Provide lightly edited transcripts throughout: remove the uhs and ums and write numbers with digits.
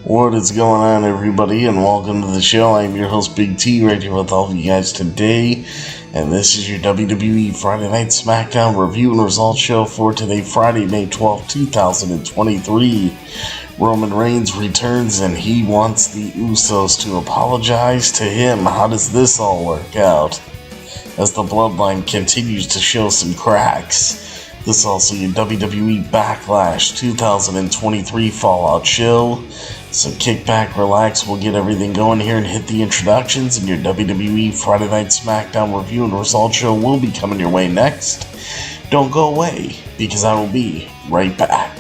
What is going on, everybody, and welcome to the show. I'm your host, Big T, right here with all of you guys today, and this is your WWE Friday Night SmackDown review and results show for today, Friday, May 12, 2023. Roman Reigns returns, and he wants the Usos to apologize to him. How does this all work out? As the bloodline continues to show some cracks. This is also your WWE BackLash 2023 Fallout show. So kick back, relax, we'll get everything going here and hit the introductions, and your WWE Friday Night SmackDown review and results show will be coming your way next. Don't go away, because I will be right back.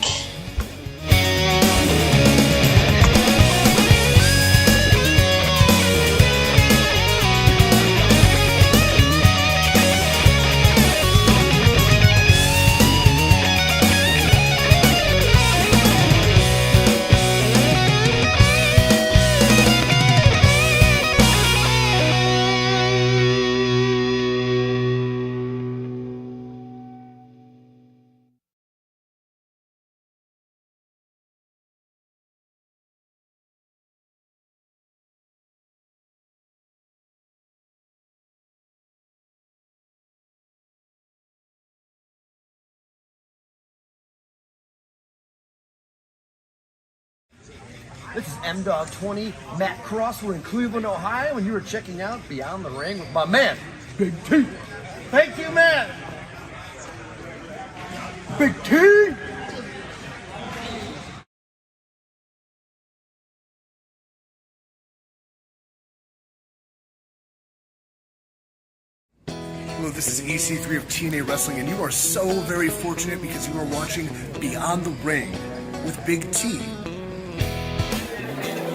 This is M-Dog20, Matt Cross. We're in Cleveland, Ohio, and you were checking out Beyond the Ring with my man, Big T. Thank you, man. Big T. Hello, this is EC3 of TNA Wrestling, and you are so very fortunate because you are watching Beyond the Ring with Big T.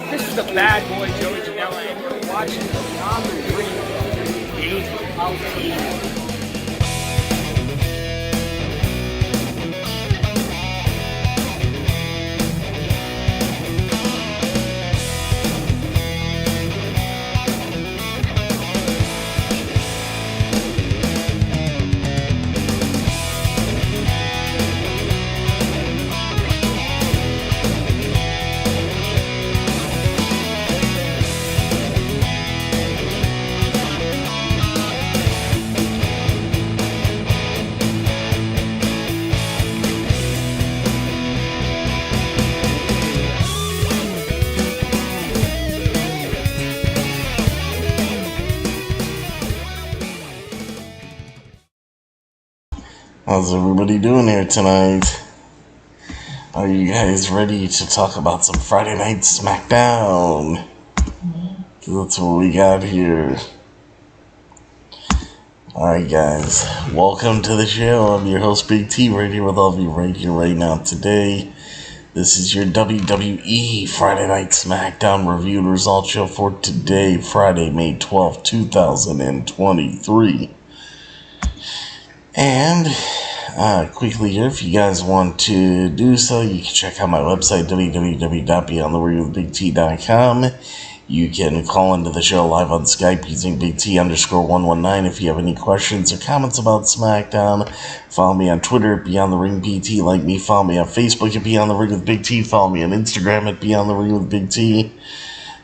This is the bad boy Joey Janela, and you're watching Beyond the Ring. Big T. How's everybody doing here tonight? Are you guys ready to talk about some Friday Night SmackDown? That's what we got here. Alright guys, welcome to the show. I'm your host Big T, right here with all of you right here, right now. Today, this is your WWE Friday Night SmackDown review and results show for today, Friday, May 12th, 2023. And, quickly here, if you guys want to do so, you can check out my website, www.beyondtheringwithbigt.com. You can call into the show live on Skype using BigT_119 if you have any questions or comments about SmackDown. Follow me on Twitter at Beyond the Ring BT. Like me, follow me on Facebook at Beyond the Ring with Big T. Follow me on Instagram at Beyond the Ring with Big T.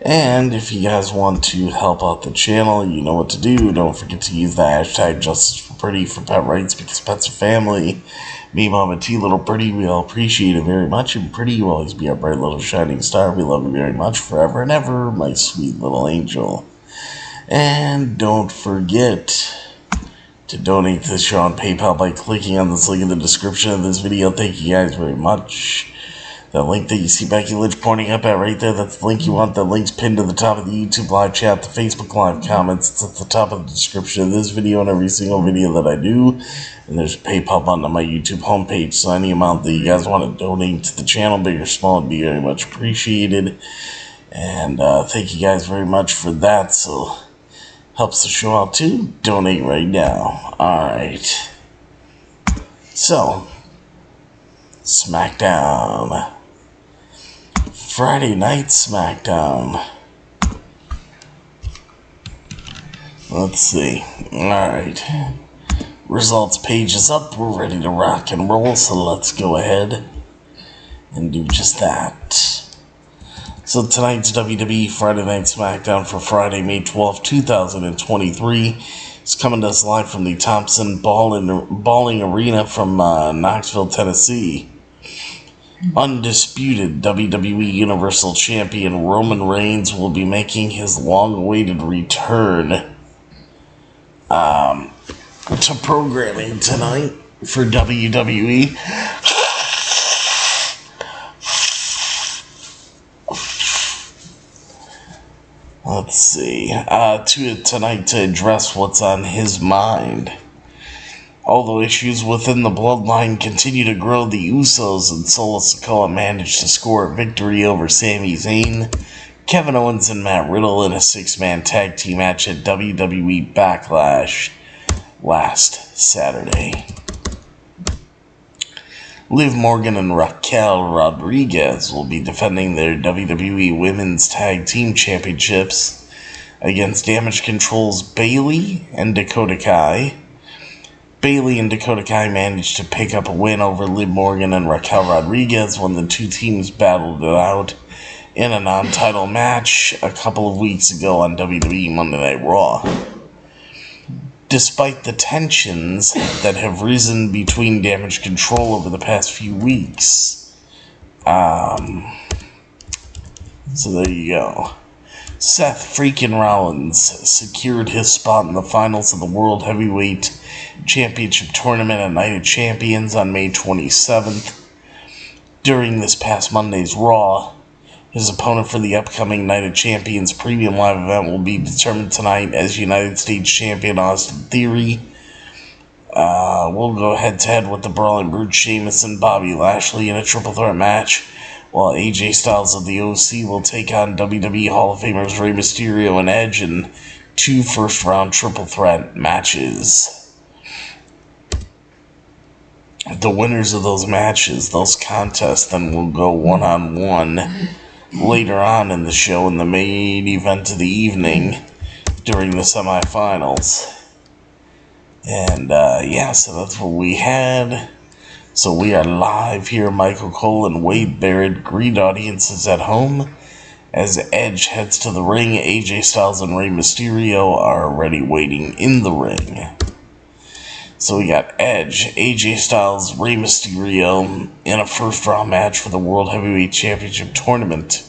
And if you guys want to help out the channel, you know what to do. Don't forget to use the hashtag Justice for Pretty for pet rights, because pets are family. Me, Mama T, Little Pretty, we all appreciate it very much. And Pretty, you will always be our bright little shining star. We love you very much forever and ever, my sweet little angel. And don't forget to donate to the show on PayPal by clicking on this link in the description of this video. Thank you guys very much. The link that you see Becky Lynch pointing up at right there, that's the link you want. The link's pinned to the top of the YouTube live chat, the Facebook live comments. It's at the top of the description of this video and every single video that I do. And there's a PayPal button on my YouTube homepage, so any amount that you guys want to donate to the channel, big or small, would be very much appreciated. And thank you guys very much for that, so helps the show out too. Donate right now. Alright. So, SmackDown. Friday Night SmackDown. Let's see. Alright. Results page is up. We're ready to rock and roll, so let's go ahead and do just that. So tonight's WWE Friday Night SmackDown for Friday, May 12th, 2023 is coming to us live from the Thompson Bowling Arena from Knoxville, Tennessee. Undisputed WWE Universal Champion Roman Reigns will be making his long-awaited return to programming tonight for WWE. Let's see. Tonight to address what's on his mind. Although issues within the bloodline continue to grow, the Usos and Sikoa managed to score a victory over Sami Zayn, Kevin Owens, and Matt Riddle in a six-man tag team match at WWE BackLash last Saturday. Liv Morgan and Raquel Rodriguez will be defending their WWE Women's Tag Team Championships against Damage Control's Bayley and Dakota Kai. Bayley and Dakota Kai managed to pick up a win over Liv Morgan and Raquel Rodriguez when the two teams battled it out in a non-title match a couple of weeks ago on WWE Monday Night Raw. Despite the tensions that have risen between Damage Control over the past few weeks. So there you go. Seth freaking Rollins secured his spot in the finals of the World Heavyweight Championship Tournament at Night of Champions on May 27th. During this past Monday's Raw, his opponent for the upcoming Night of Champions Premium Live event will be determined tonight as United States Champion Austin Theory. We'll go head-to-head with the Brawling Brute Sheamus and Bobby Lashley in a triple threat match, while AJ Styles of the OC will take on WWE Hall of Famers Rey Mysterio and Edge in two first-round triple threat matches. The winners of those matches, those contests, then will go one-on-one later on in the show in the main event of the evening during the semifinals. And yeah, so that's what we had. So we are live here. Michael Cole and Wade Barrett greet audiences at home as Edge heads to the ring. AJ Styles and Rey Mysterio are already waiting in the ring. So we got Edge, AJ Styles, Rey Mysterio in a first round match for the World Heavyweight Championship Tournament.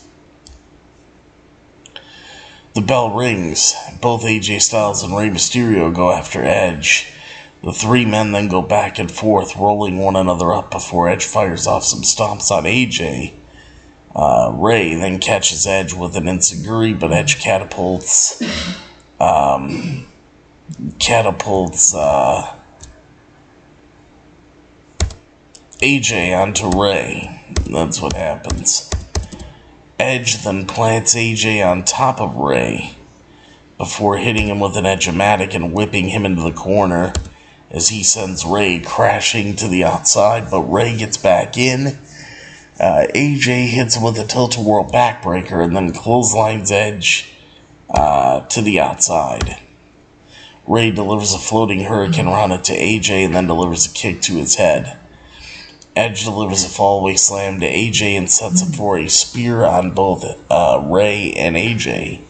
The bell rings. Both AJ Styles and Rey Mysterio go after Edge. The three men then go back and forth, rolling one another up before Edge fires off some stomps on AJ. Rey then catches Edge with an enziguri, but Edge catapults catapults AJ onto Ray. That's what happens. Edge then plants AJ on top of Ray before hitting him with an Edge-o-matic and whipping him into the corner as he sends Ray crashing to the outside, but Ray gets back in. AJ hits him with a tilt-a-whirl backbreaker and then clotheslines Edge to the outside. Ray delivers a floating Hurricane Rana to AJ and then delivers a kick to his head. Edge delivers a fallaway slam to AJ and sets up for a spear on both Ray and AJ.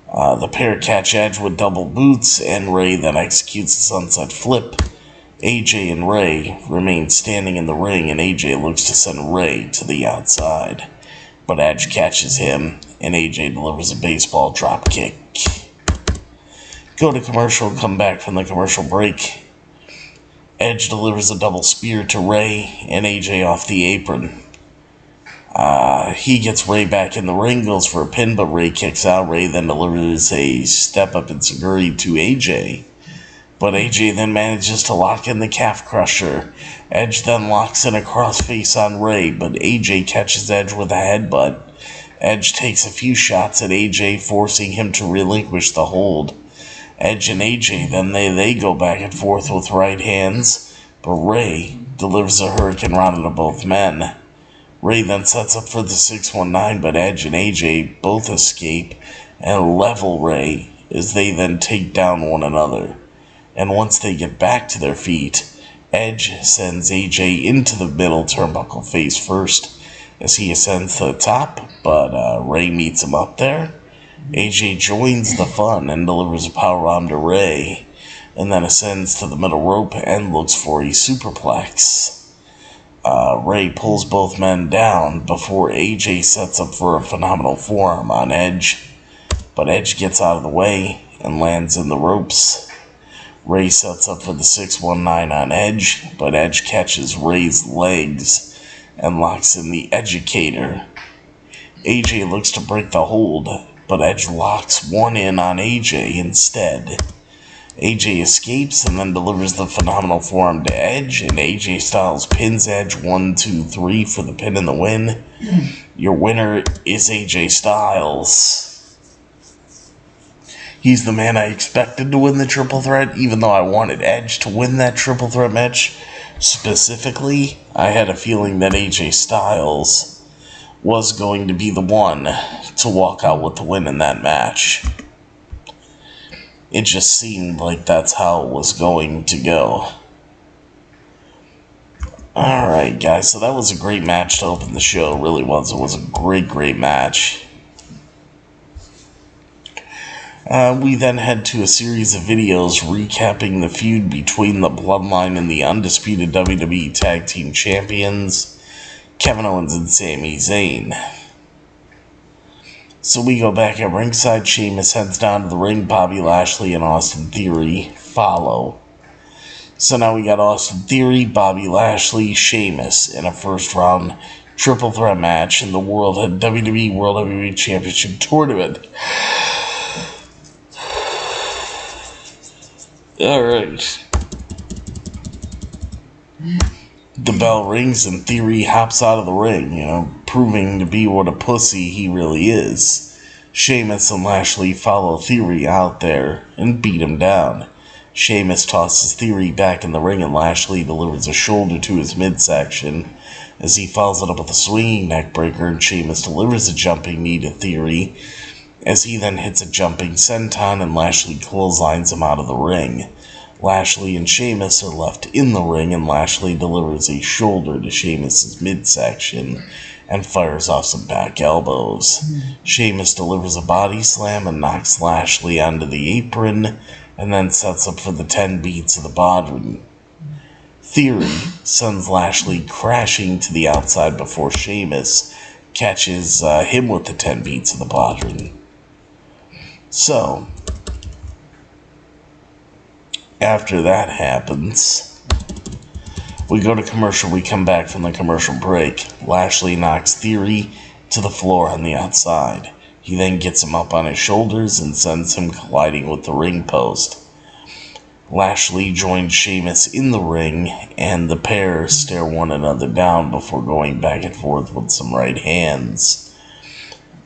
The pair catch Edge with double boots, and Ray then executes a sunset flip. AJ and Ray remain standing in the ring, and AJ looks to send Ray to the outside. But Edge catches him, and AJ delivers a baseball drop kick. Go to commercial, come back from the commercial break. Edge delivers a double spear to Ray and AJ off the apron. He gets Ray back in the ring, goes for a pin, but Ray kicks out. Ray then delivers a step-up enziguri to AJ. But AJ then manages to lock in the calf crusher. Edge then locks in a crossface on Ray, but AJ catches Edge with a headbutt. Edge takes a few shots at AJ, forcing him to relinquish the hold. Edge and AJ then they go back and forth with right hands, but Ray delivers a Hurricane Rana to both men. Ray then sets up for the 619, but Edge and AJ both escape and level Ray as they then take down one another. And once they get back to their feet, Edge sends AJ into the middle turnbuckle face first as he ascends to the top, but Ray meets him up there. AJ joins the fun and delivers a powerbomb to Ray, and then ascends to the middle rope and looks for a superplex. Ray pulls both men down before AJ sets up for a phenomenal forearm on Edge, but Edge gets out of the way and lands in the ropes. Ray sets up for the 619 on Edge, but Edge catches Ray's legs and locks in the Educator. AJ looks to break the hold, but Edge locks one in on AJ instead. AJ escapes and then delivers the phenomenal forearm to Edge, and AJ Styles pins Edge 1, 2, 3 for the pin and the win. Your winner is AJ Styles. He's the man I expected to win the triple threat, even though I wanted Edge to win that triple threat match. Specifically, I had a feeling that AJ Styles was going to be the one to walk out with the win in that match. It just seemed like that's how it was going to go. Alright guys, so that was a great match to open the show. It really was. It was a great match. We then head to a series of videos recapping the feud between the Bloodline and the undisputed WWE Tag Team Champions, Kevin Owens and Sami Zayn. So we go back at ringside. Sheamus heads down to the ring. Bobby Lashley and Austin Theory follow. So now we got Austin Theory, Bobby Lashley, Sheamus in a first round triple threat match in the WWE World Heavyweight Championship Tournament. Alright. The bell rings and Theory hops out of the ring, proving to be what a pussy he really is. Sheamus and Lashley follow Theory out there and beat him down. Sheamus tosses Theory back in the ring and Lashley delivers a shoulder to his midsection as he follows it up with a swinging neckbreaker, and Sheamus delivers a jumping knee to Theory as he then hits a jumping senton and Lashley clotheslines him out of the ring. Lashley and Sheamus are left in the ring, and Lashley delivers a shoulder to Sheamus' midsection and fires off some back elbows. Sheamus delivers a body slam and knocks Lashley onto the apron, and then sets up for the 10 beats of the Bodhrán. Theory sends Lashley crashing to the outside before Sheamus catches him with the 10 beats of the Bodhrán. So, after that happens, we go to commercial. We come back from the commercial break. Lashley knocks Theory to the floor on the outside. He then gets him up on his shoulders and sends him colliding with the ring post. Lashley joins Sheamus in the ring, and the pair stare one another down before going back and forth with some right hands.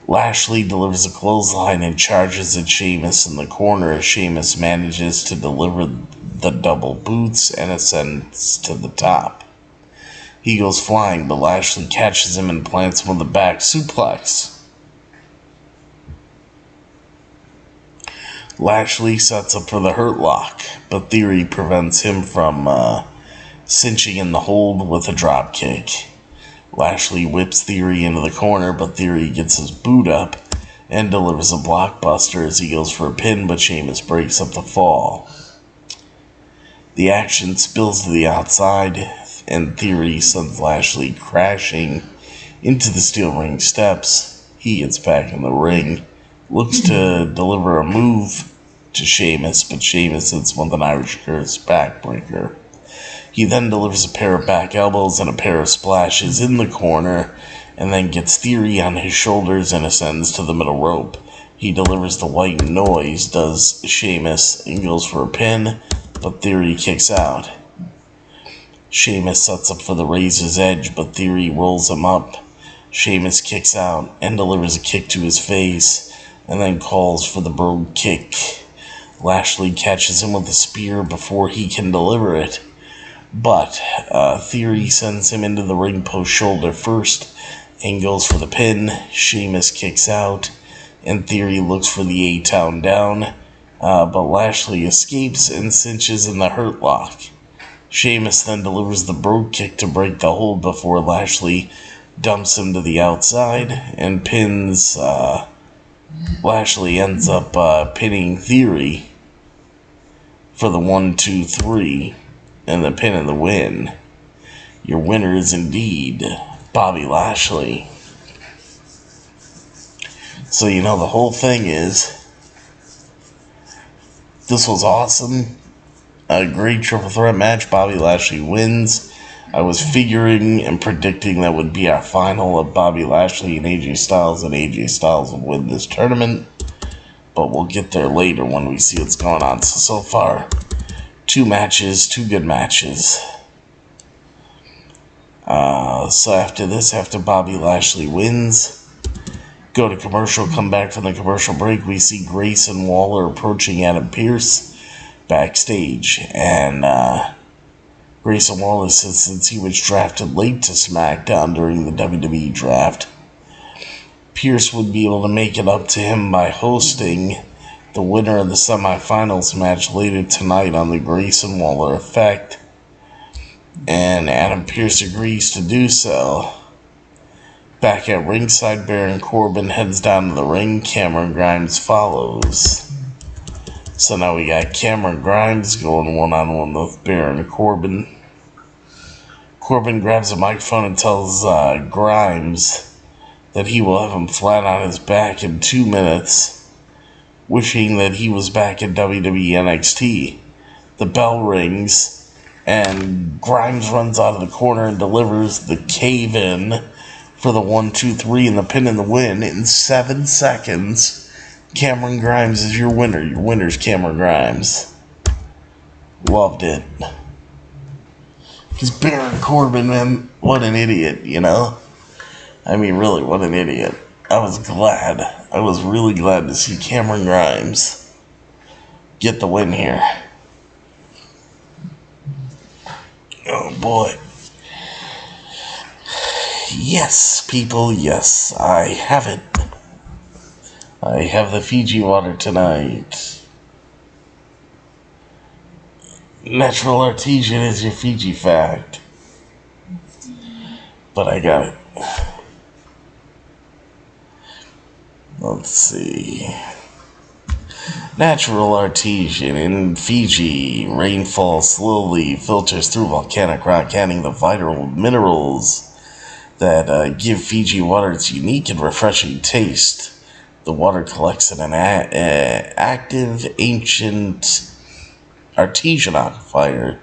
Lashley delivers a clothesline and charges at Sheamus in the corner. Sheamus manages to deliver the double boots and ascends to the top. He goes flying, but Lashley catches him and plants him with a back suplex. Lashley sets up for the Hurt Lock, but Theory prevents him from cinching in the hold with a drop kick. Lashley whips Theory into the corner, but Theory gets his boot up and delivers a blockbuster as he goes for a pin, but Sheamus breaks up the fall. The action spills to the outside, and Theory sends Lashley crashing into the steel ring steps. He gets back in the ring, looks to deliver a move to Sheamus, but Sheamus hits with an Irish Curse backbreaker. He then delivers a pair of back elbows and a pair of splashes in the corner, and then gets Theory on his shoulders and ascends to the middle rope. He delivers the white noise, does Sheamus, and goes for a pin, but Theory kicks out. Sheamus sets up for the Razor's Edge, but Theory rolls him up. Sheamus kicks out and delivers a kick to his face, and then calls for the brogue kick. Lashley catches him with a spear before he can deliver it, but Theory sends him into the ring post shoulder first and goes for the pin. Sheamus kicks out, and Theory looks for the A-Town down, but Lashley escapes and cinches in the Hurt Lock. Sheamus then delivers the brogue kick to break the hold before Lashley dumps him to the outside and pins. Lashley ends up pinning Theory for the 1-2-3 and the pin and the win. Your winner is indeed Bobby Lashley. So you know the whole thing is, this was awesome. A great triple threat match. Bobby Lashley wins. I was figuring and predicting that would be our final of Bobby Lashley and AJ Styles, and AJ Styles will win this tournament. But we'll get there later when we see what's going on. So far, 2 matches, 2 good matches. So after this, after Bobby Lashley wins, go to commercial, come back from the commercial break, we see Grayson Waller approaching Adam Pearce backstage, and Grayson Waller says since he was drafted late to SmackDown during the WWE draft, Pearce would be able to make it up to him by hosting the winner of the semifinals match later tonight on the Grayson Waller Effect, and Adam Pearce agrees to do so. Back at ringside, Baron Corbin heads down to the ring. Cameron Grimes follows. So now we got Cameron Grimes going one-on-one with Baron Corbin. Corbin grabs a microphone and tells Grimes that he will have him flat on his back in 2 minutes, wishing that he was back at WWE NXT. The bell rings, and Grimes runs out of the corner and delivers the cave-in for the 1-2-3 and the pin and the win in 7 seconds. Cameron Grimes is your winner. Your winner's Cameron Grimes. Loved it. Because Baron Corbin, man, what an idiot, you know? I mean, really, what an idiot. I was glad. I was really glad to see Cameron Grimes get the win here. Oh, boy. Yes, people, yes, I have it. I have the Fiji water tonight. Natural artesian is your Fiji fact. But I got it. Let's see. Natural artesian in Fiji. Rain falls slowly, filters through volcanic rock, adding the vital minerals that give Fiji water its unique and refreshing taste. The water collects in an active, ancient artesian aquifer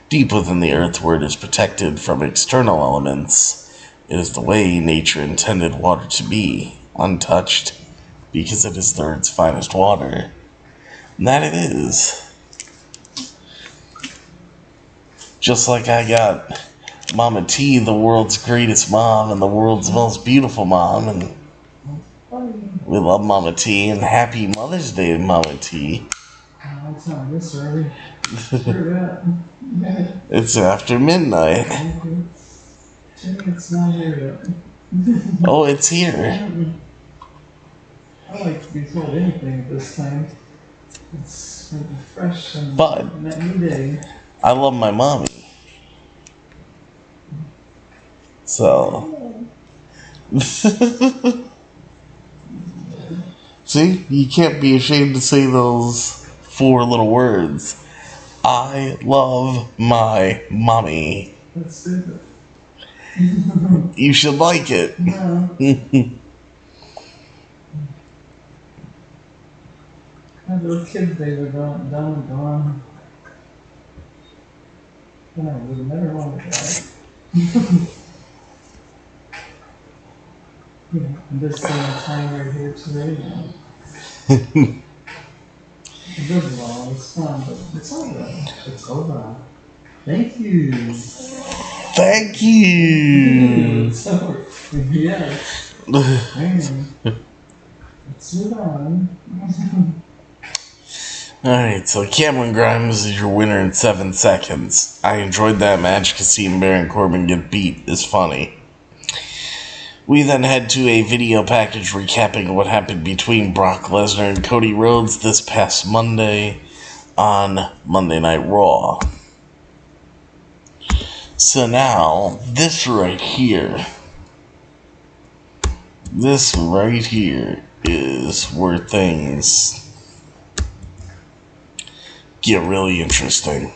deep within the earth, where it is protected from external elements. It is the way nature intended water to be, untouched, because it is the Earth's finest water. And that it is. Just like I got Mama T, the world's greatest mom and the world's most beautiful mom, and we love Mama T, and happy Mother's Day, Mama T. Oh, it's not this early. It's after midnight. It's not here yet. Oh, it's here. I like to be told anything at this time. It's fresh and But that new day. I love my mommy. So. See? You can't be ashamed to say those 4 little words. I love my mommy. That's stupid. You should like it. No. Those kids, they were done and gone. I would never want to die. I'm just saying time right here today. It goes well, it's fun, but it's over. It's over. Thank you. Thank you. It's over. Yeah. Man. Let's move on. Alright, so Cameron Grimes is your winner in 7 seconds. I enjoyed that match because seeing Baron Corbin get beat is funny. We then head to a video package recapping what happened between Brock Lesnar and Cody Rhodes this past Monday on Monday Night Raw. So now, this right here is where things get really interesting.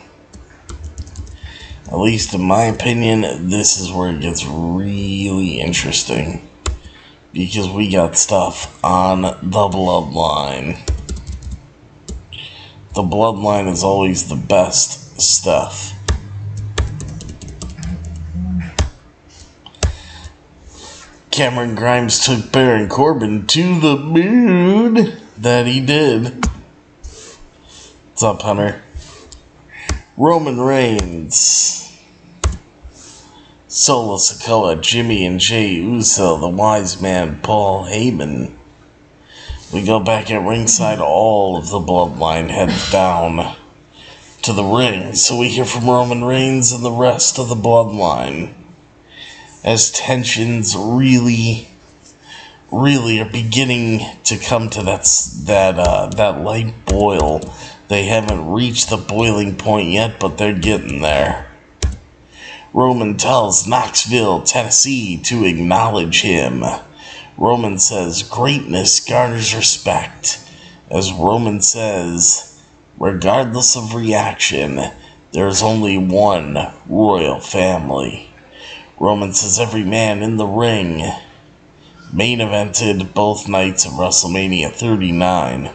At least in my opinion, this is where it gets really interesting. Because we got stuff on the Bloodline. The Bloodline is always the best stuff. Cameron Grimes took Baron Corbin to the moon. That he did. What's up, Hunter? Roman Reigns, Solo Sikoa, Jimmy and Jey Uso, the wise man Paul Heyman. We go back at ringside, all of the Bloodline heads down to the ring. So we hear from Roman Reigns and the rest of the Bloodline. As tensions really are beginning to come to that light boil. They haven't reached the boiling point yet, but they're getting there. Roman tells Knoxville, Tennessee to acknowledge him. Roman says greatness garners respect. As Roman says, regardless of reaction, there's only one royal family. Roman says every man in the ring main evented both nights of WrestleMania 39.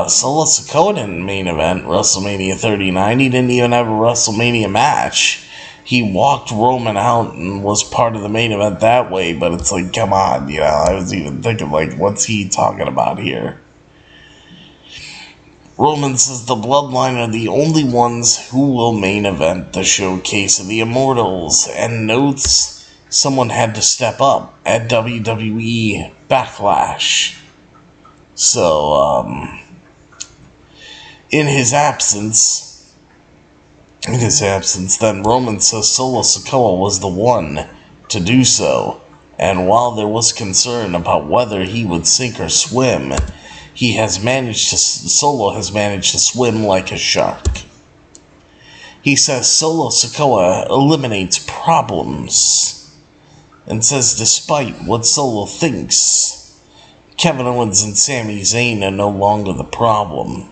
Solo Sikoa didn't main event WrestleMania 39. He didn't even have a WrestleMania match. He walked Roman out and was part of the main event that way, but it's like, come on, you know, I was even thinking, like, what's he talking about here? Roman says the Bloodline are the only ones who will main event the Showcase of the Immortals, and notes someone had to step up at WWE BackLash. So, in his absence, then Roman says Solo Sikoa was the one to do so, and while there was concern about whether he would sink or swim, Solo has managed to swim like a shark. He says Solo Sikoa eliminates problems, and says despite what Solo thinks, Kevin Owens and Sami Zayn are no longer the problem.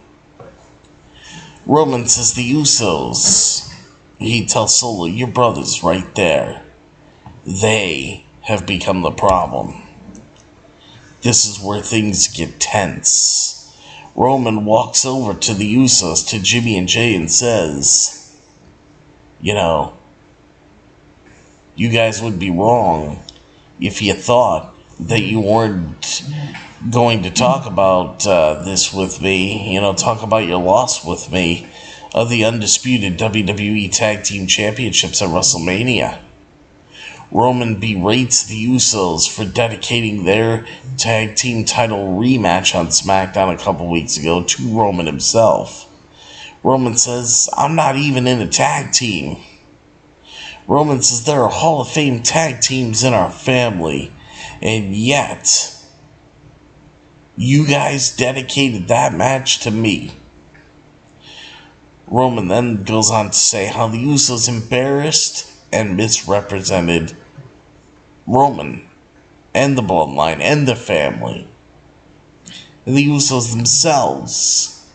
Roman says the Usos. He tells Solo, your brother's right there. They have become the problem. This is where things get tense. Roman walks over to the Usos, to Jimmy and Jey, and says, you know, you guys would be wrong if you thought that you weren't going to talk about this with me, talk about your loss with me of the undisputed WWE Tag Team Championships at WrestleMania. Roman berates the Usos for dedicating their tag team title rematch on SmackDown a couple weeks ago to Roman himself. Roman says, "I'm not even in a tag team." Roman says, "There are Hall of Fame tag teams in our family, and yet you guys dedicated that match to me." Roman then goes on to say how the Usos embarrassed and misrepresented Roman and the bloodline and the family and the Usos themselves.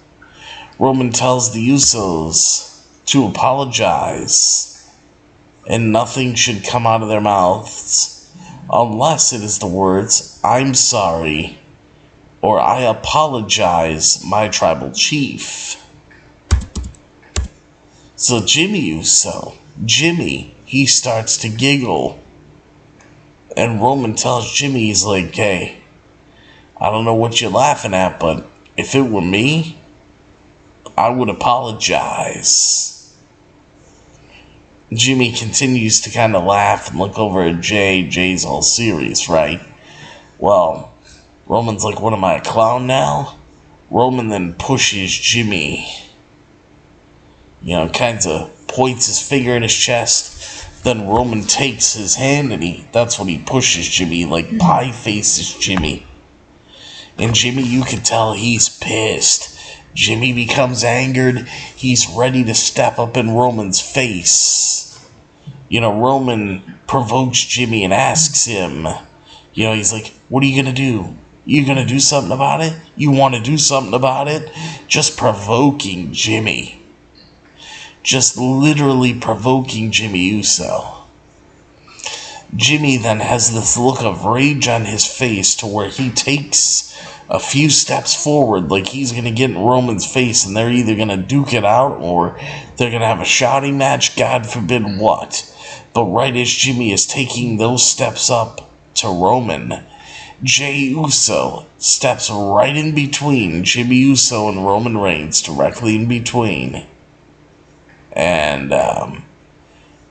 Roman tells the Usos to apologize, and nothing should come out of their mouths unless it is the words, "I'm sorry," or "I apologize, my tribal chief." So Jimmy Uso, he starts to giggle. And Roman tells Jimmy, he's like, "Hey, I don't know what you're laughing at, but if it were me, I would apologize." Jimmy continues to kind of laugh and look over at Jay. Jay's all serious, right? Well, Roman's like, "What am I, a clown now?" Roman then pushes Jimmy. Kind of points his finger in his chest. Then Roman takes his hand and that's when he pushes Jimmy, like pie faces Jimmy. And Jimmy, you can tell he's pissed. Jimmy becomes angered. He's ready to step up in Roman's face. Roman provokes Jimmy and asks him, he's like, "What are you going to do? You going to do something about it? You want to do something about it?" Just provoking Jimmy. Just literally provoking Jimmy Uso. Jimmy then has this look of rage on his face to where he takes a few steps forward like he's going to get in Roman's face and they're either going to duke it out or they're going to have a shouting match, God forbid what. But right as Jimmy is taking those steps up to Roman, Jey Uso steps right in between Jimmy Uso and Roman Reigns, directly in between. And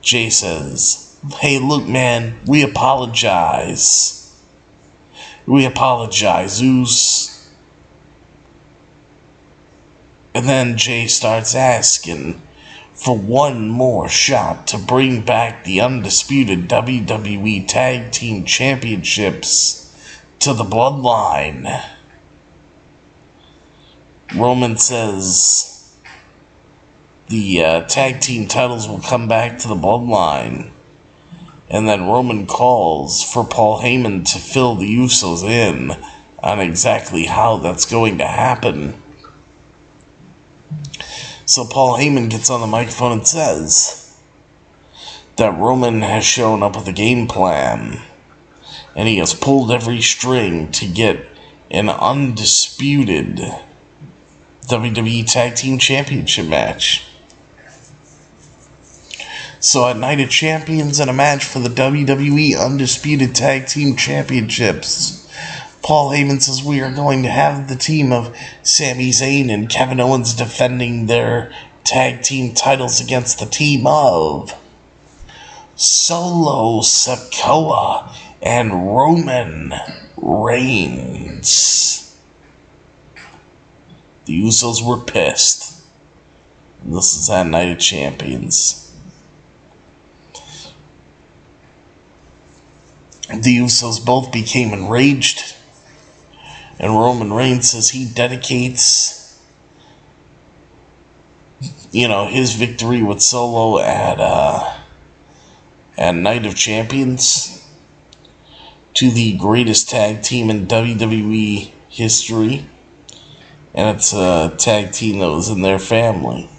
Jay says, "Hey, look, man, we apologize. We apologize, Zeus." And then Jay starts asking for one more shot to bring back the undisputed WWE Tag Team Championships to the Bloodline. Roman says the tag team titles will come back to the Bloodline. And then Roman calls for Paul Heyman to fill the Usos in on exactly how that's going to happen. So Paul Heyman gets on the microphone and says that Roman has shown up with a game plan. And he has pulled every string to get an undisputed WWE Tag Team Championship match. So at Night of Champions in a match for the WWE Undisputed Tag Team Championships, Paul Heyman says we are going to have the team of Sami Zayn and Kevin Owens defending their tag team titles against the team of Solo Sikoa and Roman Reigns. The Usos were pissed. And this is at Night of Champions. The Usos both became enraged, and Roman Reigns says he dedicates, his victory with Solo at Night of Champions to the greatest tag team in WWE history, and it's a tag team that was in their family.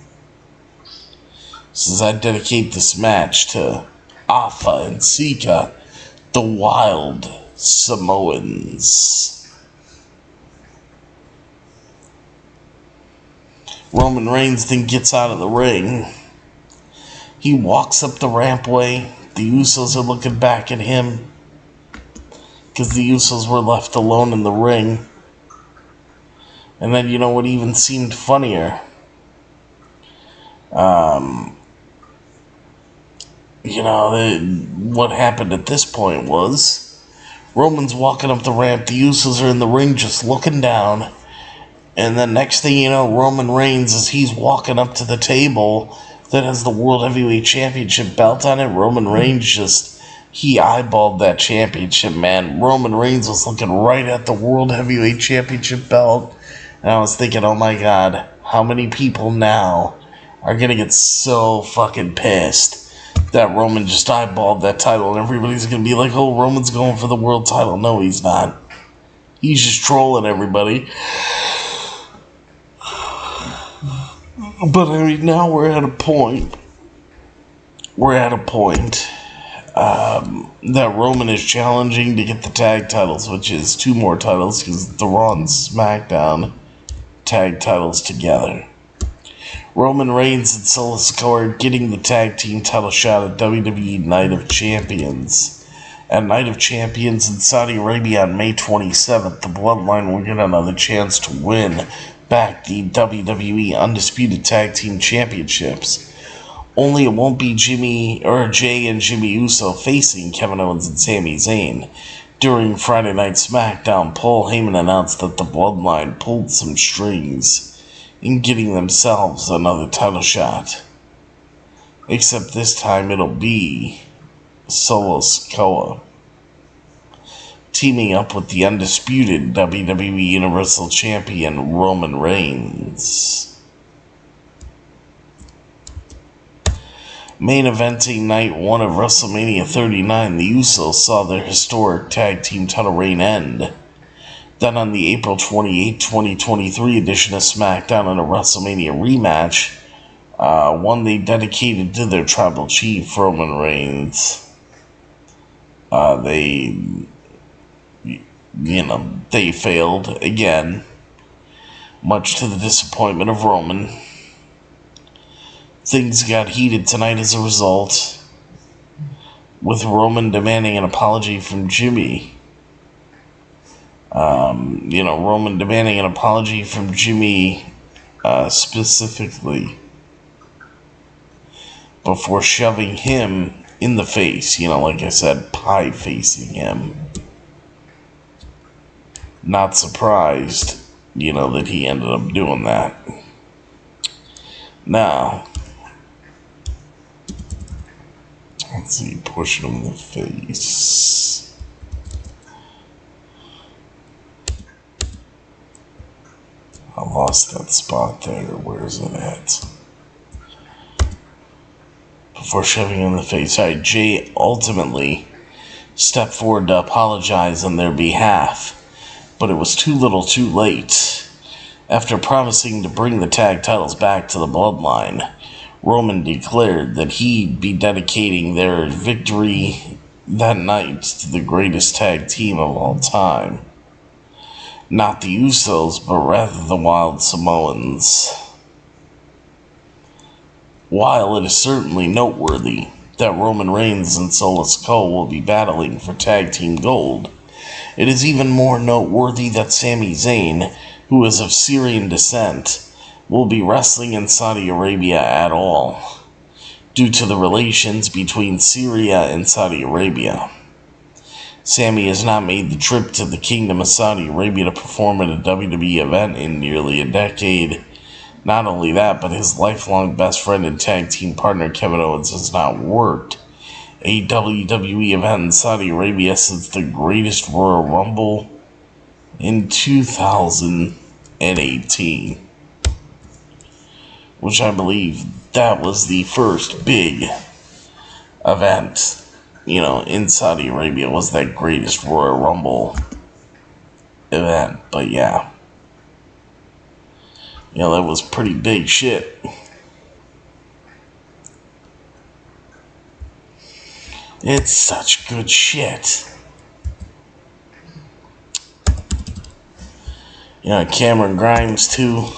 Says I dedicate this match to Alpha and Sikoa, the Wild Samoans. Roman Reigns then gets out of the ring. He walks up the rampway. The Usos are looking back at him. because the Usos were left alone in the ring. And then, you know what even seemed funnier? What happened at this point was Roman's walking up the ramp, the Usos are in the ring just looking down, and then next thing you know, Roman Reigns, as he's walking up to the table that has the World Heavyweight Championship belt on it, Roman Reigns he eyeballed that championship, man. Roman Reigns was looking right at the World Heavyweight Championship belt, and I was thinking, oh my god, how many people now are gonna get so fucking pissed that Roman just eyeballed that title, and everybody's gonna be like, oh, Roman's going for the world title. No, he's not. He's just trolling everybody. But I mean, now we're at a point that Roman is challenging to get the tag titles, which is 2 more titles, because the Raw and SmackDown tag titles together. Roman Reigns and Sikoa are getting the tag team title shot at WWE Night of Champions. At Night of Champions in Saudi Arabia on May 27th, the Bloodline will get another chance to win back the WWE Undisputed Tag Team Championships. Only it won't be Jay and Jimmy Uso facing Kevin Owens and Sami Zayn. During Friday Night SmackDown, Paul Heyman announced that the Bloodline pulled some strings in getting themselves another title shot. Except this time it'll be Sikoa teaming up with the undisputed WWE Universal Champion Roman Reigns. Main eventing night 1 of WrestleMania 39, the Usos saw their historic tag team title reign end. Then on the April 28, 2023 edition of SmackDown in a WrestleMania rematch, one they dedicated to their tribal chief, Roman Reigns. They failed again, much to the disappointment of Roman. Things got heated tonight as a result, with Roman demanding an apology from Jimmy. Roman demanding an apology from Jimmy specifically before shoving him in the face. Like I said, pie-facing him. Not surprised, that he ended up doing that. Now, let's see, pushing him in the face. I lost that spot there. Where's it at? Before shoving him in the face. Alright, Jay ultimately stepped forward to apologize on their behalf, but it was too little too late. After promising to bring the tag titles back to the Bloodline, Roman declared that he'd be dedicating their victory that night to the greatest tag team of all time. Not the Usos, but rather the Wild Samoans. While it is certainly noteworthy that Roman Reigns and Sikoa will be battling for tag team gold, it is even more noteworthy that Sami Zayn, who is of Syrian descent, will be wrestling in Saudi Arabia at all, due to the relations between Syria and Saudi Arabia. Sammy has not made the trip to the Kingdom of Saudi Arabia to perform at a WWE event in nearly a decade. Not only that, but his lifelong best friend and tag team partner Kevin Owens has not worked a WWE event in Saudi Arabia since the greatest Royal Rumble in 2018. Which I believe that was the first big event, in Saudi Arabia, was that greatest Royal Rumble event. But yeah. That was pretty big shit. It's such good shit. Cameron Grimes, too.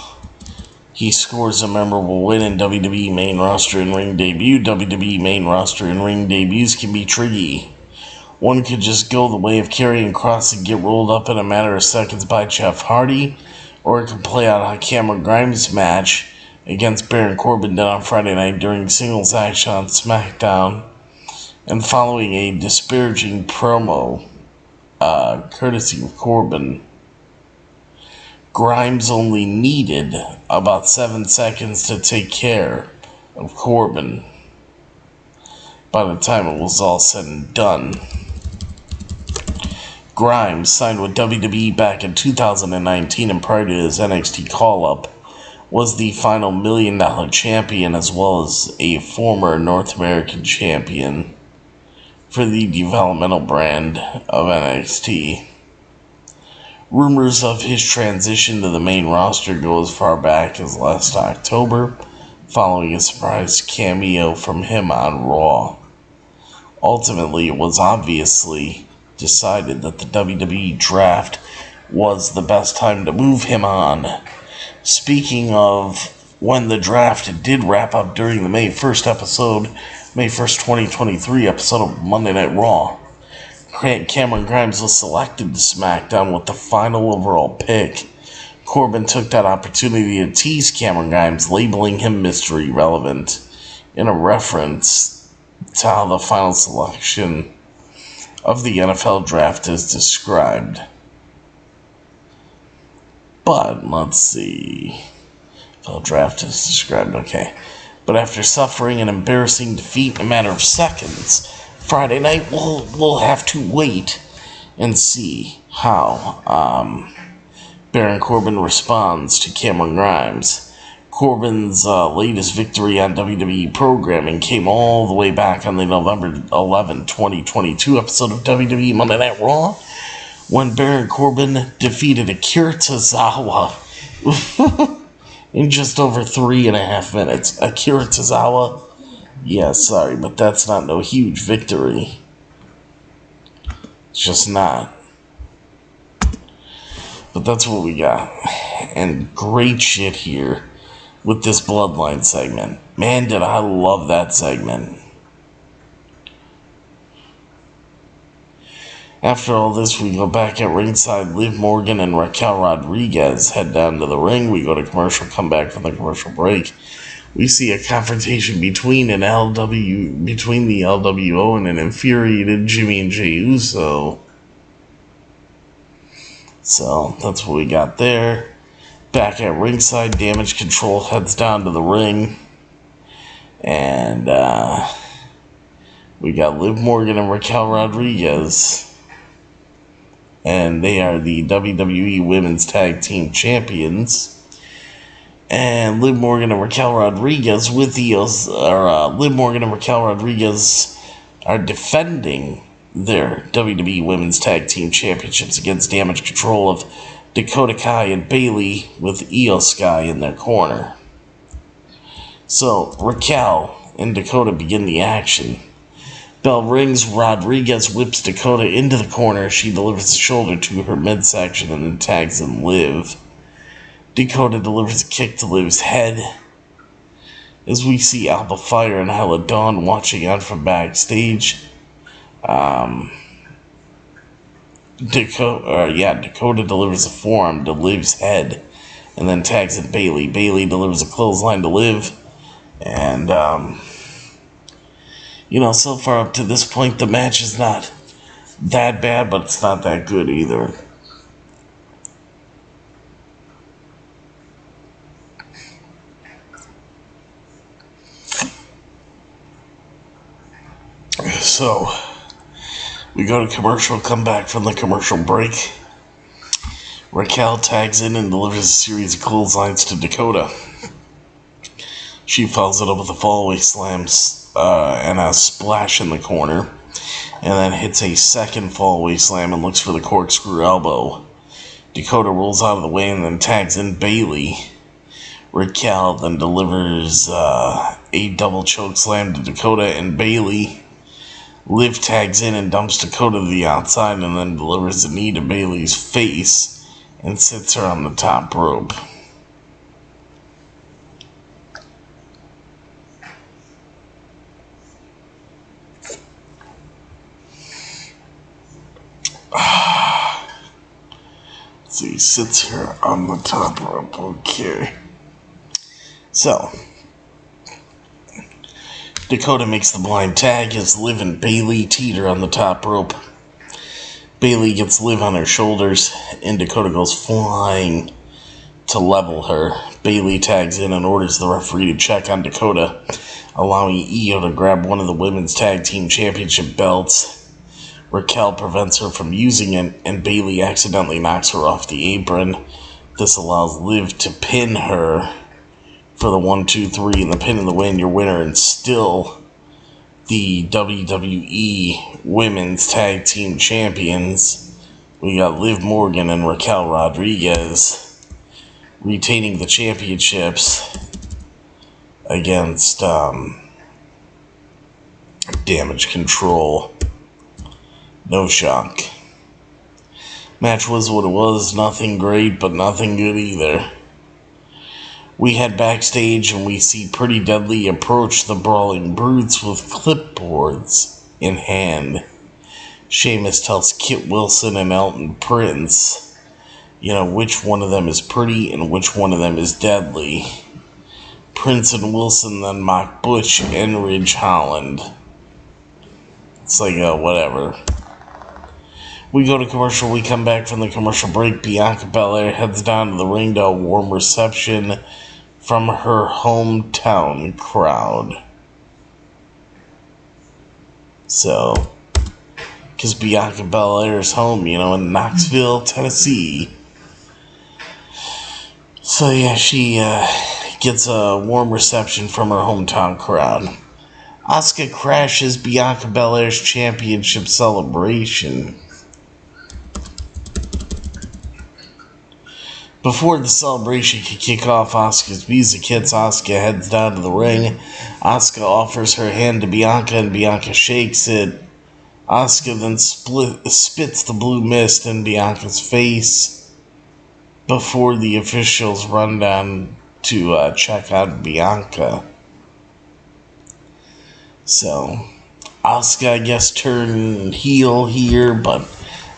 He scores a memorable win in WWE main roster and ring debut. WWE main roster and ring debuts can be tricky. One could just go the way of Karrion Kross and get rolled up in a matter of seconds by Jeff Hardy, or it could play out a Cameron Grimes match against Baron Corbin did on Friday night during singles action on SmackDown, and following a disparaging promo, courtesy of Corbin. Grimes only needed about 7 seconds to take care of Corbin by the time it was all said and done. Grimes signed with WWE back in 2019, and prior to his NXT call-up, was the final $1 million champion as well as a former North American champion for the developmental brand of NXT. Rumors of his transition to the main roster go as far back as last October, following a surprise cameo from him on Raw. Ultimately, it was obviously decided that the WWE draft was the best time to move him on. Speaking of when the draft did wrap up during the May 1st, 2023 episode of Monday Night Raw, Cameron Grimes was selected to SmackDown with the final overall pick. Corbin took that opportunity to tease Cameron Grimes, labeling him mystery relevant, in a reference to how the final selection of the NFL draft is described. But, let's see. NFL draft is described, okay. But after suffering an embarrassing defeat in a matter of seconds, Friday night, we'll have to wait and see how Baron Corbin responds to Cameron Grimes. Corbin's latest victory on WWE programming came all the way back on the November 11, 2022 episode of WWE Monday Night Raw, when Baron Corbin defeated Akira Tozawa in just over 3.5 minutes. Akira Tozawa? Yeah, sorry, but that's not no huge victory. It's just not. But that's what we got. And great shit here with this Bloodline segment. Man, did I love that segment. After all this, we go back at ringside. Liv Morgan and Raquel Rodriguez head down to the ring. We go to commercial, come back from the commercial break. We see a confrontation between the LWO and an infuriated Jimmy and Jey Uso. So, that's what we got there. Back at ringside, Damage Control heads down to the ring. And, we got Liv Morgan and Raquel Rodriguez. And they are the WWE Women's Tag Team Champions. And Liv Morgan and Raquel Rodriguez are defending their WWE Women's Tag Team Championships against Damage Control of Dakota Kai and Bayley, with Io Sky in their corner. So Raquel and Dakota begin the action. Bell rings, Rodriguez whips Dakota into the corner. She delivers a shoulder to her midsection and then tags in Liv. Dakota delivers a kick to Liv's head, as we see Alba Fire and Hella Dawn watching on from backstage. Dakota delivers a forearm to Liv's head and then tags at Bayley. Bayley delivers a clothesline to Liv. And, so far up to this point, the match is not that bad, but it's not that good either. So, we go to commercial, come back from the commercial break. Raquel tags in and delivers a series of clotheslines to Dakota. She follows it up with a fallaway slams and a splash in the corner, and then hits a second fallaway slam and looks for the corkscrew elbow. Dakota rolls out of the way and then tags in Bayley. Raquel then delivers a double choke slam to Dakota and Bayley. Liv tags in and dumps Dakota to the outside and then delivers a knee to Bayley's face and sits her on the top rope. So he sits here on the top rope. Okay. So, Dakota makes the blind tag as Liv and Bayley teeter on the top rope. Bayley gets Liv on her shoulders, and Dakota goes flying to level her. Bayley tags in and orders the referee to check on Dakota, allowing Io to grab one of the women's tag team championship belts. Raquel prevents her from using it, and Bayley accidentally knocks her off the apron. This allows Liv to pin her for the 1, 2, 3, and the pin and the win. Your winner and still the WWE Women's Tag Team Champions. We got Liv Morgan and Raquel Rodriguez retaining the championships against Damage Control. No shock. Match was what it was. Nothing great, but nothing good either. We head backstage and we see Pretty Deadly approach the Brawling Brutes with clipboards in hand. Sheamus tells Kit Wilson and Elton Prince, which one of them is pretty and which one of them is deadly. Prince and Wilson then mock Butch and Ridge Holland. It's like, whatever. We go to commercial. We come back from the commercial break. Bianca Belair heads down to the ring to a warm reception from her hometown crowd. So, because Bianca Belair's home, in Knoxville, Tennessee. So yeah, she gets a warm reception from her hometown crowd. Asuka crashes Bianca Belair's championship celebration. Before the celebration can kick off, Asuka's music hits. Asuka heads down to the ring. Asuka offers her hand to Bianca, and Bianca shakes it. Asuka then spits the blue mist in Bianca's face before the officials run down to check out Bianca. So, Asuka, I guess, turned heel here, but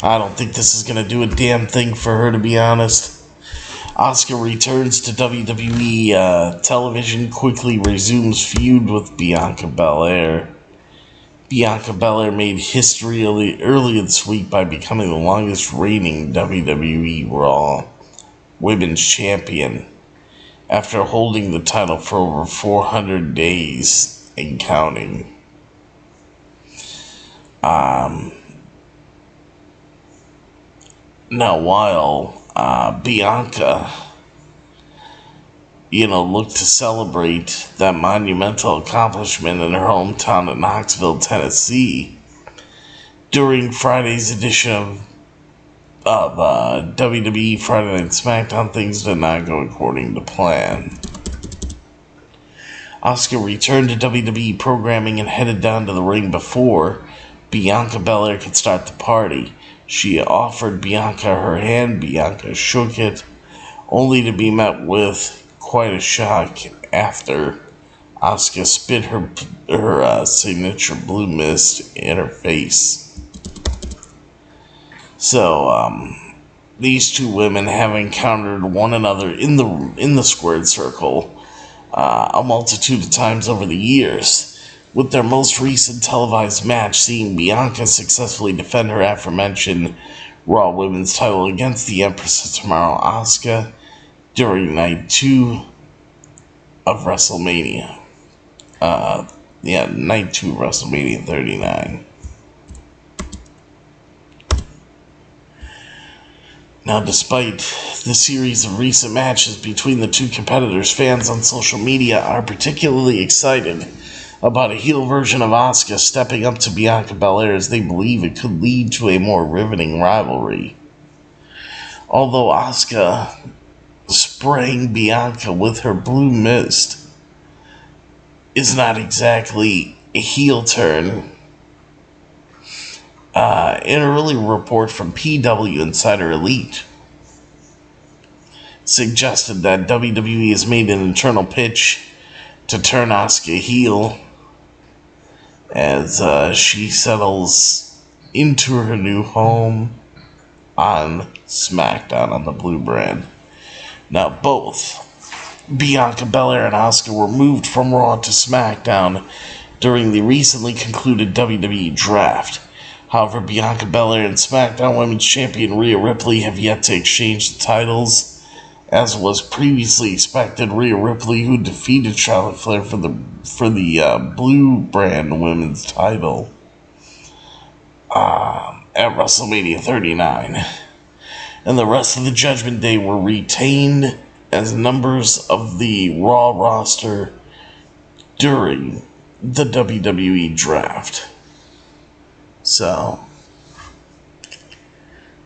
I don't think this is going to do a damn thing for her, to be honest. Asuka returns to WWE television, quickly resumes feud with Bianca Belair. Bianca Belair made history earlier this week by becoming the longest reigning WWE Raw Women's Champion after holding the title for over 400 days and counting. Now, while Bianca, looked to celebrate that monumental accomplishment in her hometown of Knoxville, Tennessee, during Friday's edition of WWE Friday Night SmackDown, things did not go according to plan. Asuka returned to WWE programming and headed down to the ring before Bianca Belair could start the party. She offered Bianca her hand. Bianca shook it, only to be met with quite a shock after Asuka spit her signature blue mist in her face. So, these two women have encountered one another in the squared circle a multitude of times over the years, with their most recent televised match seeing Bianca successfully defend her aforementioned Raw Women's title against the Empress of Tomorrow, Asuka, during Night 2 of WrestleMania. Night 2 of WrestleMania 39. Now, despite the series of recent matches between the two competitors, fans on social media are particularly excited about a heel version of Asuka stepping up to Bianca Belair, as they believe it could lead to a more riveting rivalry. Although Asuka spraying Bianca with her blue mist is not exactly a heel turn, an early report from PW Insider Elite suggested that WWE has made an internal pitch to turn Asuka heel as she settles into her new home on SmackDown on the blue brand. Now, both Bianca Belair and Asuka were moved from Raw to SmackDown during the recently concluded WWE draft. However, Bianca Belair and SmackDown Women's Champion Rhea Ripley have yet to exchange the titles. As was previously expected, Rhea Ripley, who defeated Charlotte Flair for the blue brand women's title at WrestleMania 39, and the rest of the Judgment Day were retained as members of the Raw roster during the WWE draft. So,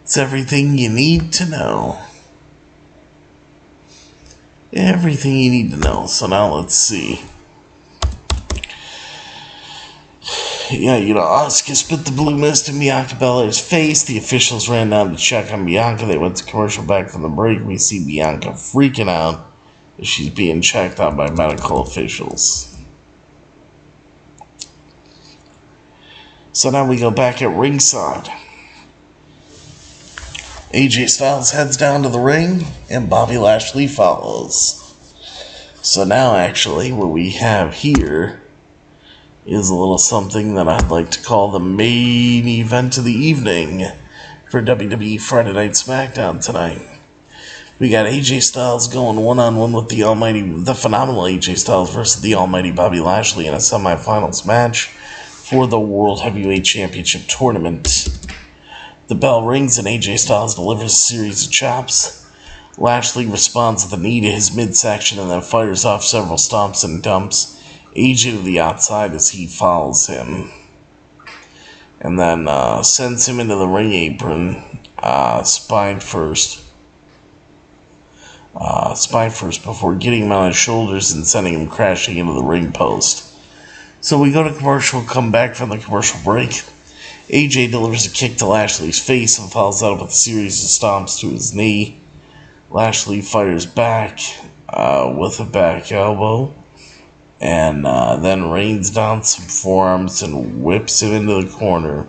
it's everything you need to know. Everything you need to know. So now let's see. Yeah, Asuka spit the blue mist in Bianca Belair's face. The officials ran down to check on Bianca. They went to commercial back from the break. We see Bianca freaking out as she's being checked on by medical officials. So now we go back at ringside. AJ Styles heads down to the ring, and Bobby Lashley follows. So now, actually, what we have here is a little something that I'd like to call the main event of the evening for WWE Friday Night SmackDown tonight. We got AJ Styles going one-on-one with the phenomenal AJ Styles versus the almighty Bobby Lashley in a semifinals match for the World Heavyweight Championship Tournament. The bell rings and AJ Styles delivers a series of chops. Lashley responds with a knee to his midsection and then fires off several stomps and dumps AJ to the outside as he follows him. And then sends him into the ring apron, spine first. Before getting him on his shoulders and sending him crashing into the ring post. So we go to commercial, come back from the commercial break. AJ delivers a kick to Lashley's face and follows that up with a series of stomps to his knee. Lashley fires back with a back elbow and then rains down some forearms and whips him into the corner.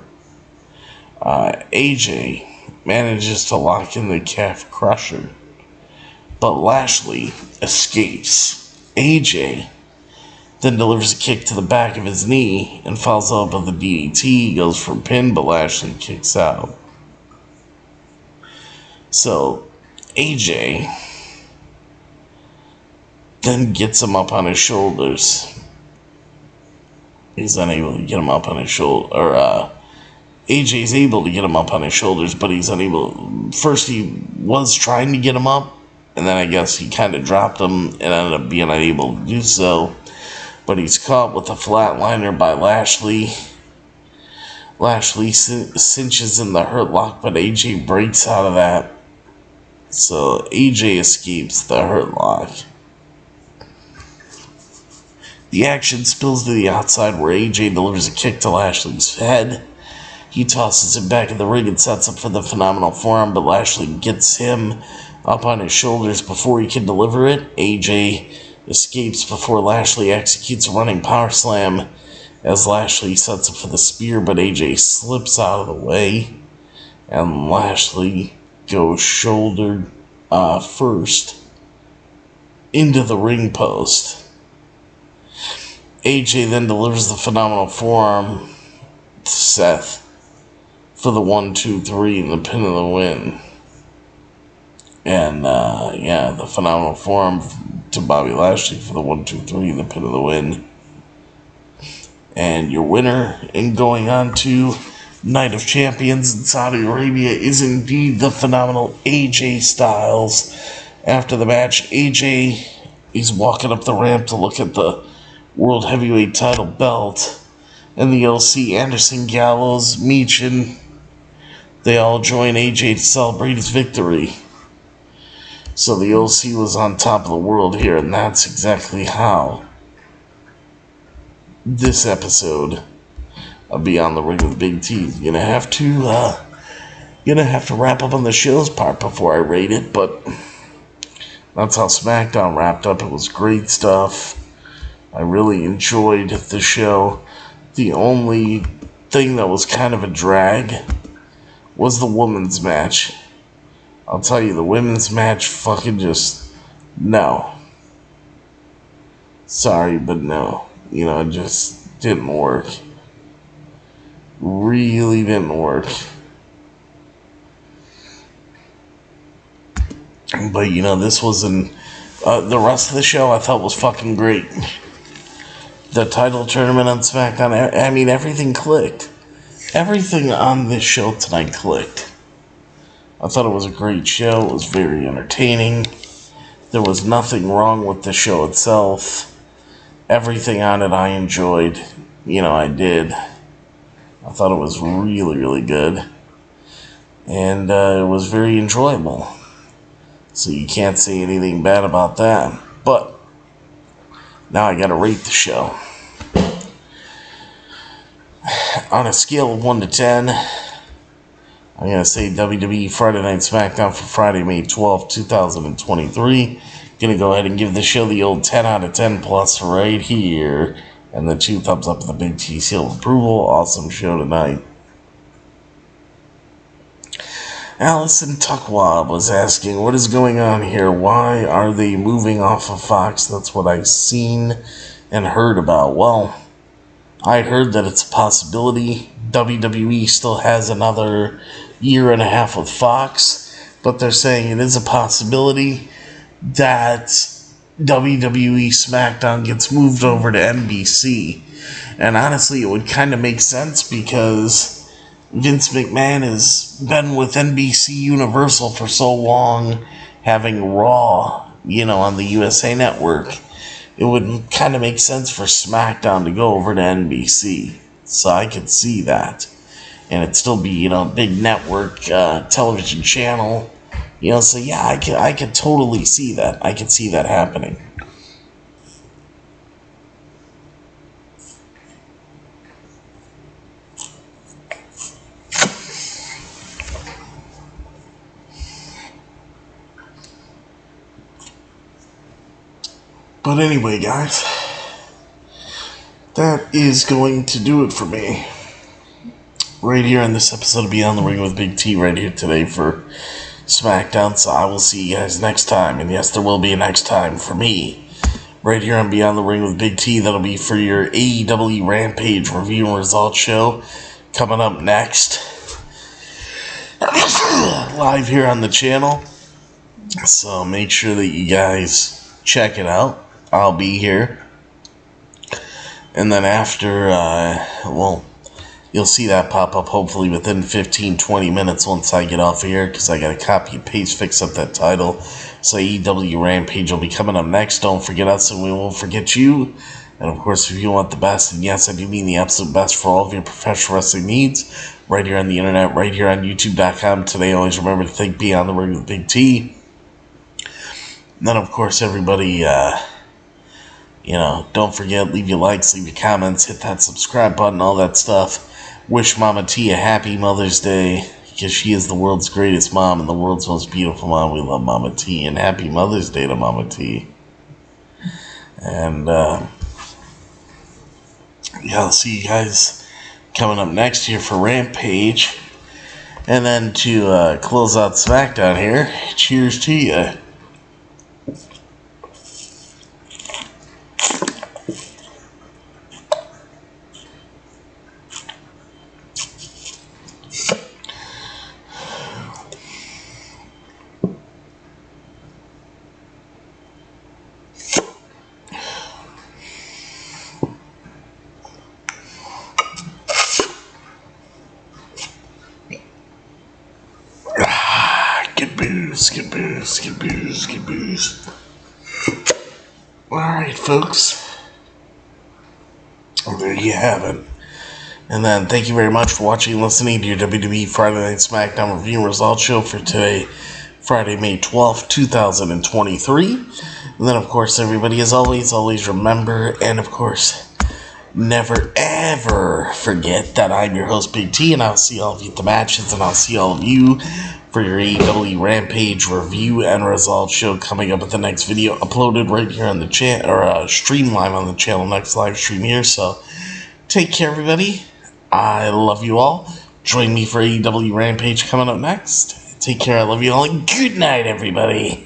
AJ manages to lock in the calf crusher, but Lashley escapes. AJ then delivers a kick to the back of his knee and follows up with a DDT. He goes for a pin, but Lashley kicks out. So, AJ then gets him up on his shoulders. He's unable to get him up on his shoulder. AJ's able to get him up on his shoulders, but he's unable. First, he was trying to get him up, and then I guess he kind of dropped him and ended up being unable to do so. But he's caught with a flatliner by Lashley. Lashley cinches in the hurt lock, but AJ breaks out of that. So AJ escapes the hurt lock. The action spills to the outside where AJ delivers a kick to Lashley's head. He tosses him back in the ring and sets up for the phenomenal forearm, but Lashley gets him up on his shoulders before he can deliver it. AJ escapes before Lashley executes a running power slam as Lashley sets up for the spear, but AJ slips out of the way and Lashley goes shoulder first into the ring post. AJ then delivers the phenomenal forearm to Seth for the 1-2-3 and the pin of the win. And the phenomenal forearm to Bobby Lashley for the 1-2-3 and the pin of the win. And your winner in going on to Night of Champions in Saudi Arabia is indeed the phenomenal AJ Styles. After the match, AJ is walking up the ramp to look at the World Heavyweight title belt. And the OC, Anderson, Gallows, Meechin, they all join AJ to celebrate his victory. So the OC was on top of the world here, and that's exactly how this episode of Beyond the Ring with Big T is gonna have to wrap up on the show's part before I rate it, but that's how SmackDown wrapped up. It was great stuff. I really enjoyed the show. The only thing that was kind of a drag was the women's match. I'll tell you, the women's match fucking just, no. Sorry, but no. You know, it just didn't work. Really didn't work. But, you know, this wasn't... the rest of the show I thought was fucking great. The title tournament on SmackDown, I mean, everything clicked. Everything on this show tonight clicked. I thought it was a great show. It was very entertaining. There was nothing wrong with the show itself. Everything on it I enjoyed. You know, I did. I thought it was really, really good. And it was very enjoyable. So you can't say anything bad about that. But now I gotta rate the show. On a scale of 1 to 10, I'm going to say WWE Friday Night SmackDown for Friday, May 12, 2023. Going to go ahead and give the show the old 10 out of 10 plus right here. And the 2 thumbs up and the big T seal of approval. Awesome show tonight. Allison Tuckwab was asking, what is going on here? Why are they moving off of Fox? That's what I've seen and heard about. Well, I heard that it's a possibility. WWE still has another year and a half with Fox, but they're saying it is a possibility that WWE SmackDown gets moved over to NBC. And honestly, it would kind of make sense because Vince McMahon has been with NBC Universal for so long, having Raw, you know, on the USA Network. It would kind of make sense for SmackDown to go over to NBC. So I could see that. And it'd still be, you know, a big network television channel. You know, so yeah, I could totally see that. I could see that happening. But anyway, guys, that is going to do it for me. Right here on this episode of Beyond the Ring with Big T, right here today for SmackDown. So I will see you guys next time. And yes, there will be a next time for me. Right here on Beyond the Ring with Big T. That'll be for your AEW Rampage review and results show. Coming up next. Live here on the channel. So make sure that you guys check it out. I'll be here. And then after, well, you'll see that pop up hopefully within 15-20 minutes once I get off of here, because I got to copy and paste, fix up that title. So AEW Rampage will be coming up next. Don't forget us and we won't forget you. And of course, if you want the best, and yes, I do mean the absolute best for all of your professional wrestling needs, right here on the internet, right here on YouTube.com. Today, always remember to think Beyond the Ring with Big T. And then, of course, everybody, you know, don't forget, leave your likes, leave your comments, hit that subscribe button, all that stuff. Wish Mama T a happy Mother's Day, because she is the world's greatest mom and the world's most beautiful mom. We love Mama T, and happy Mother's Day to Mama T. And, yeah, I'll see you guys coming up next here for Rampage. And then to close out SmackDown here, cheers to you. Get booze. Alright, folks. Well, there you have it. And then thank you very much for watching and listening to your WWE Friday Night SmackDown review and results show for today, Friday, May 12th, 2023. And then, of course, everybody, as always remember, and of course, never ever forget that I'm your host, Big T, and I'll see all of you at the matches, and I'll see all of you for your AEW Rampage review and results show coming up at the next video uploaded right here on the channel, or stream live on the channel, next live stream here. So take care, everybody. I love you all. Join me for AEW Rampage coming up next. Take care. I love you all. Good night, everybody.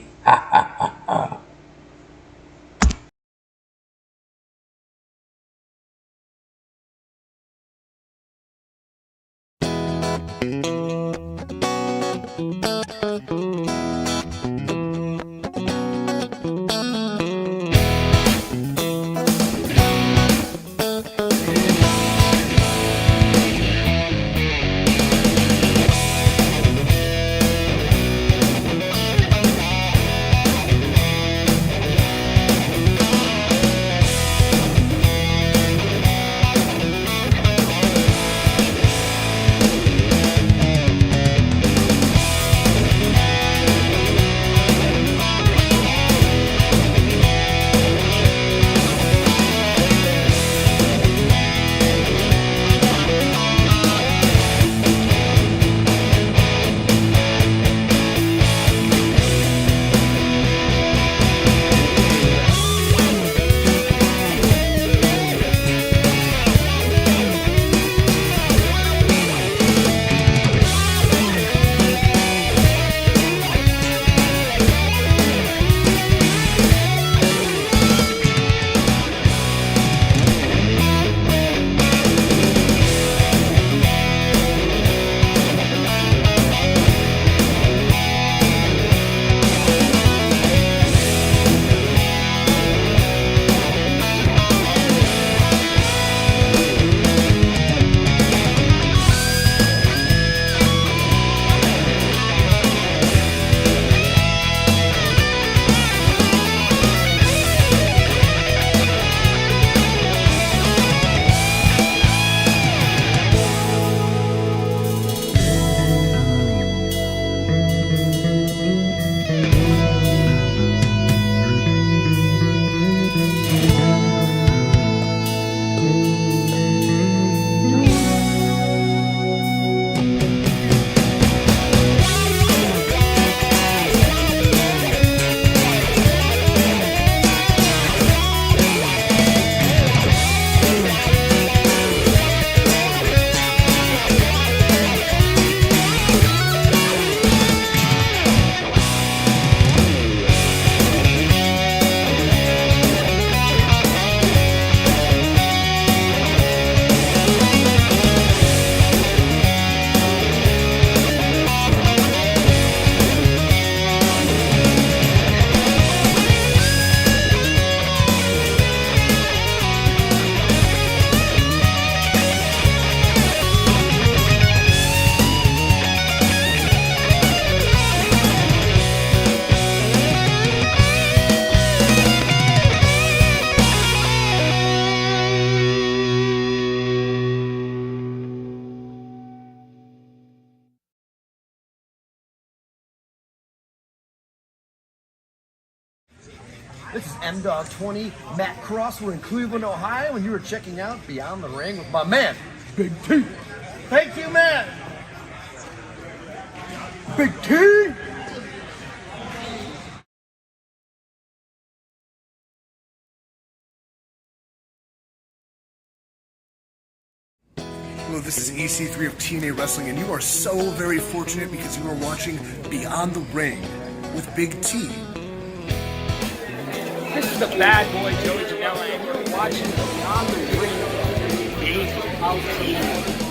This is M-Dog 20, Matt Cross. We're in Cleveland, Ohio, and you were checking out Beyond the Ring with my man, Big T. Thank you, man. Big T. Hello, this is EC3 of TNA Wrestling, and you are so very fortunate because you are watching Beyond the Ring with Big T. This is the bad boy, Joey Janela, and you're watching Beyond the Ring. Big T.